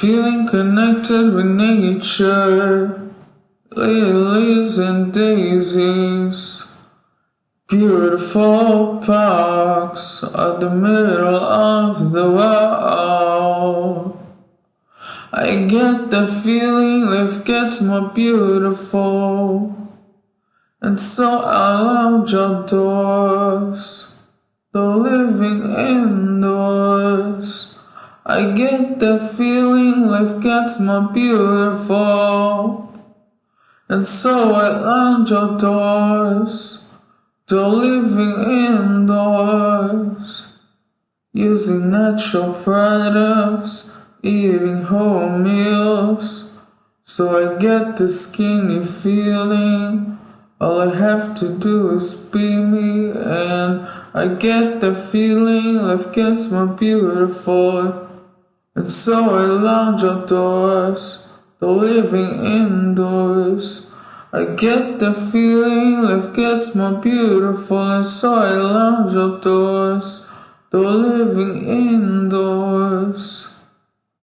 Feeling connected with nature, lilies and daisies, beautiful parks at the middle of the world. I get the feeling life gets more beautiful, and so I lounge outdoors, though living indoors. I get the feeling life gets more beautiful, and so I lounge outdoors, though living indoors. Using natural products, eating whole meals, so I get the skinny feeling. All I have to do is be me, and I get the feeling life gets more beautiful, and so I lounge outdoors, though living indoors. I get the feeling life gets more beautiful, and so I lounge outdoors, though living indoors.